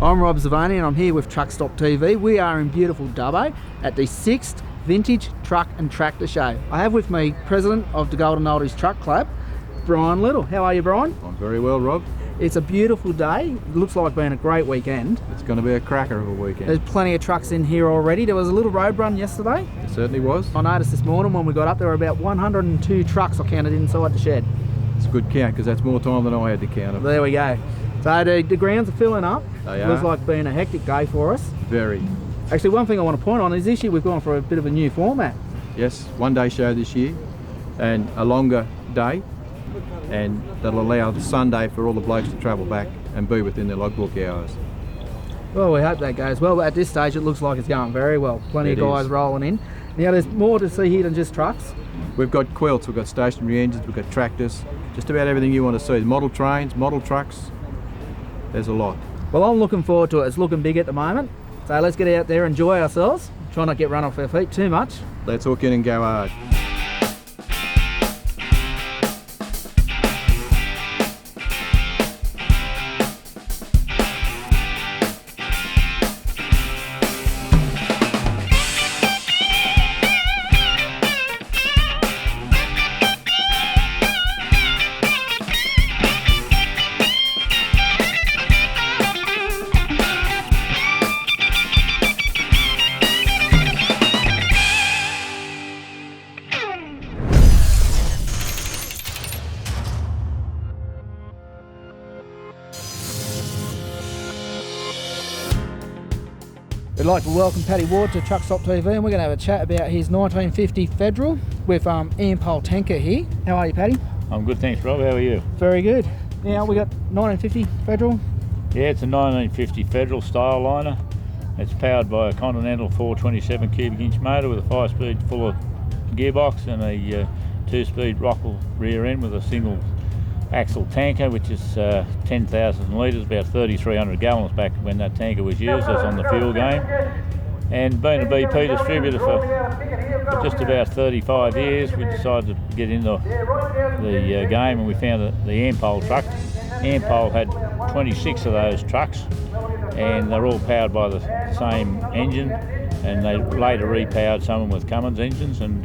I'm Rob Zavoni and I'm here with Truckstop TV. We are in beautiful Dubbo at the 6th Vintage Truck and Tractor Show. I have with me President of the Golden Oldies Truck Club, Brian Little. How are you, Brian? I'm very well, Rob. It's a beautiful day. It looks like being a great weekend. It's going to be a cracker of a weekend. There's plenty of trucks in here already. There was a little road run yesterday. It certainly was. I noticed this morning when we got up there were about 102 trucks I counted inside the shed. It's a good count because that's more time than I had to count them. There we go. So the grounds are filling up. They It looks are. like being a hectic day for us. Very. Actually, one thing I want to point on is this year we've gone for a bit of a new format. Yes, one day show this year and a longer day, and that'll allow the Sunday for all the blokes to travel back and be within their logbook hours. Well, we hope that goes well, but at this stage it looks like it's going very well. Plenty It of guys is. rolling in. Now there's more to see here than just trucks. We've got quilts, we've got stationary engines, we've got tractors, just about everything you want to see. Model trains, model trucks, there's a lot. Well, I'm looking forward to it. It's looking big at the moment. So let's get out there, enjoy ourselves. Try not to get run off our feet too much. Let's hook in and go hard. We'd like to welcome Paddy Ward to Truckstop TV, and we're going to have a chat about his 1950 Federal with Ampol tanker here. How are you, Paddy? I'm good, thanks, Rob. How are you? Very good. Now we got 1950 Federal. Yeah, it's a 1950 Federal Styleliner. It's powered by a Continental 427 cubic inch motor with a 5-speed full gearbox and a 2-speed Rockwell rear end with a single axle tanker, which is 10,000 litres, about 3,300 gallons back when that tanker was used. That's on the fuel game. And being a BP distributor for just about 35 years, we decided to get into the game, and we found the Ampol truck. Ampol had 26 of those trucks, and they're all powered by the same engine, and they later repowered some of them with Cummins engines, and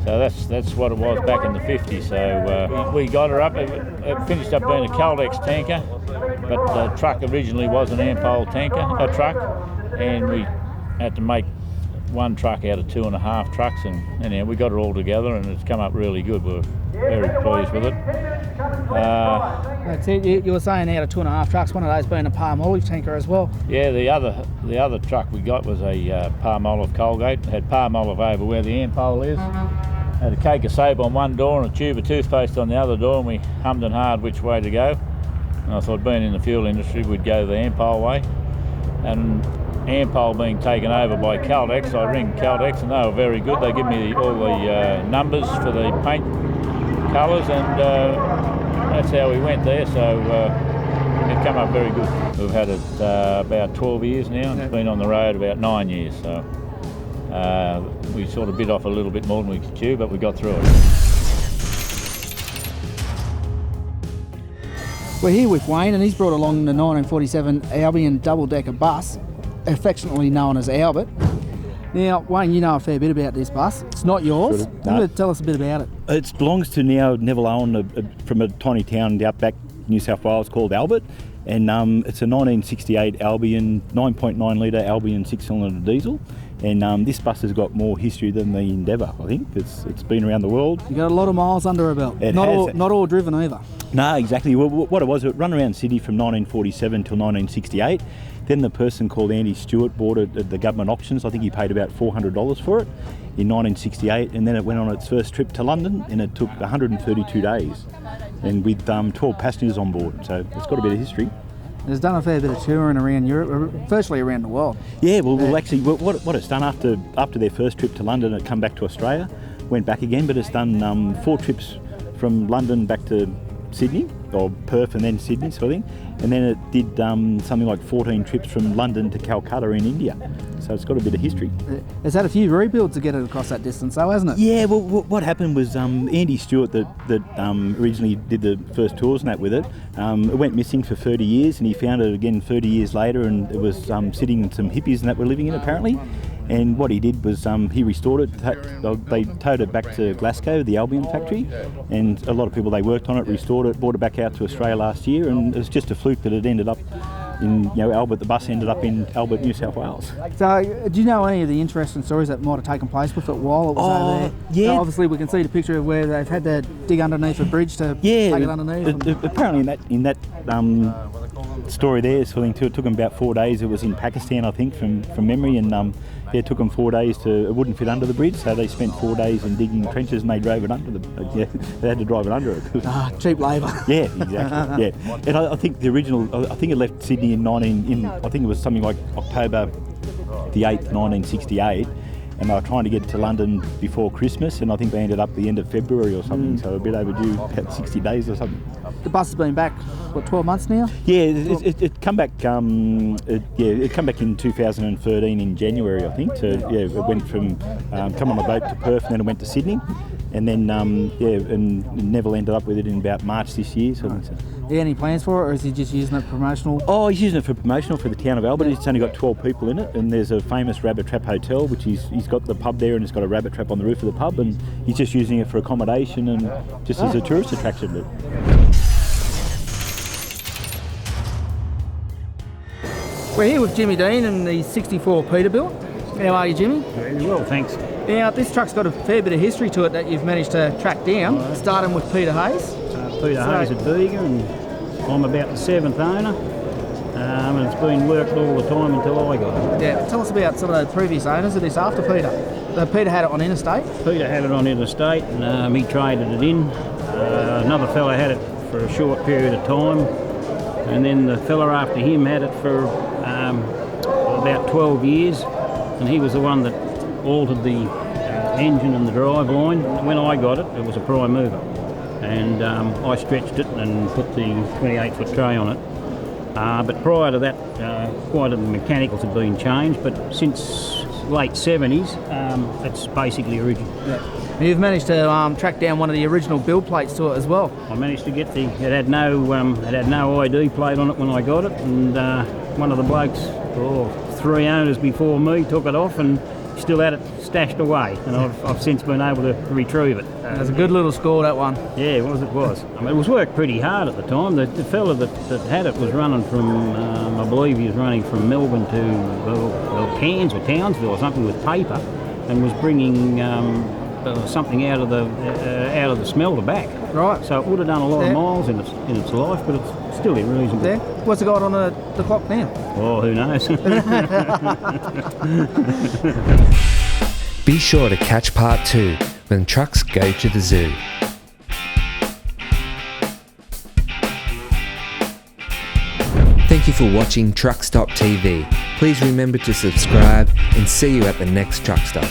so that's what it was back in the 50s. So we got her up. It finished up being a Caldex tanker, but the truck originally was an Ampol truck, and we had to make one truck out of 2.5 trucks, and anyhow we got it all together, and it's come up really good. We're very pleased with it. That's it. You were saying out of 2.5 trucks, one of those being a palm olive tanker as well. Yeah, the other truck we got was a palm olive Colgate. It had palm olive over where the Ampol is. Had a cake of soap on one door and a tube of toothpaste on the other door, and we hummed and hawed which way to go. And I thought, being in the fuel industry, we'd go the Ampol way. And Ampol being taken over by Caldex, I ring Caldex, and they were very good. They give me all the numbers for the paint colours, and that's how we went there. So it came up very good. We've had it about 12 years now, and it's been on the road about 9 years. So we sort of bit off a little bit more than we could chew, but we got through it. We're here with Wayne, and he's brought along the 1947 Albion double-decker bus, affectionately known as Albert. Now, Wayne, you know a fair bit about this bus. It's not yours. Sort of. You No. better tell us a bit about it. It belongs to now Neville Owen, from a tiny town in the outback New South Wales called Albert, and it's a 1968 Albion 9.9 litre Albion 6-cylinder diesel. And this bus has got more history than the Endeavour, I think. It's been around the world. You got a lot of miles under a belt. It Not has. all driven either. No, exactly. Well, what it was, it ran around Sydney from 1947 till 1968. Then the person called Andy Stewart bought it at the government auctions. I think he paid about $400 for it in 1968, and then it went on its first trip to London, and it took 132 days, and with 12 passengers on board. So it's got a bit of history. It's done a fair bit of touring around Europe, virtually around the world. Yeah, well actually, what it's done after their first trip to London, it come back to Australia, went back again, but it's done 4 trips from London back to Sydney, or Perth and then Sydney sort of thing. And then it did something like 14 trips from London to Calcutta in India. So it's got a bit of history. It's had a few rebuilds to get it across that distance though, hasn't it? Yeah, well, what happened was Andy Stewart that originally did the first tours and that with it, it went missing for 30 years, and he found it again 30 years later, and it was sitting in some hippies and that were living in it apparently. And what he did was he restored it. They towed it back to Glasgow, the Albion factory, and a lot of people, they worked on it, restored it, brought it back out to Australia last year, and it was just a fluke that it ended up in Albert. The bus ended up in Albert, New South Wales. So, do you know any of the interesting stories that might have taken place with it while it was over there? Yeah. So obviously, we can see the picture of where they've had to dig underneath a bridge to take it underneath. Apparently, in that story there, sort of thing, it took them about 4 days. It was in Pakistan, I think, from memory, and it took them 4 days it wouldn't fit under the bridge, so they spent 4 days in digging trenches, and they drove it under they had to drive it under it. Cheap labour. Yeah, exactly. Yeah, and I think the original, I think it left Sydney I think it was something like October the 8th, 1968. And they were trying to get to London before Christmas, and I think they ended up the end of February or something, so a bit overdue, about 60 days or something. The bus has been back, 12 months now? Yeah, it come back. It come back in 2013 in January, I think. It went from come on a boat to Perth, and then it went to Sydney, and then and Neville ended up with it in about March this year. So. Any plans for it, or is he just using it promotional? Oh, he's using it for promotional for the town of Albert. It's only got 12 people in it, and there's a famous rabbit trap hotel, which he's got the pub there, and it's got a rabbit trap on the roof of the pub, and he's just using it for accommodation and just as a tourist attraction. We're here with Jimmy Dean in the 64 Peterbilt. How are you, Jimmy? Very well, thanks. Now, this truck's got a fair bit of history to it that you've managed to track down, starting with Peter Hayes. Peter Hayes at Bega, and I'm about the 7th owner, and it's been worked all the time until I got it. Yeah, tell us about some of the previous owners of this after Peter. Peter had it on interstate? Peter had it on interstate, and he traded it in. Another fella had it for a short period of time, and then the fella after him had it for about 12 years, and he was the one that altered the engine and the drive line. When I got it, it was a prime mover. And I stretched it and put the 28-foot tray on it. But prior to that, quite a the mechanicals had been changed, but since late 70s, it's basically original. Yeah. You've managed to track down one of the original build plates to it as well. I managed to get it had no ID plate on it when I got it, and one of the blokes, 3 owners before me, took it off and still had it stashed away, and I've since been able to retrieve it. It was a good little score, that one. Yeah, it was. I mean, it was worked pretty hard at the time. The fella that had it was running from, I believe he was running from Melbourne to Cairns or Townsville or something with paper, and was bringing something out of the smelter back. Right. So it would have done a lot of miles in its life, but it's still reasonable. Yeah. What's it got on the clock now? Oh, who knows? Be sure to catch part 2 when trucks go to the zoo. Thank you for watching Truckstop TV. Please remember to subscribe and see you at the next Truckstop.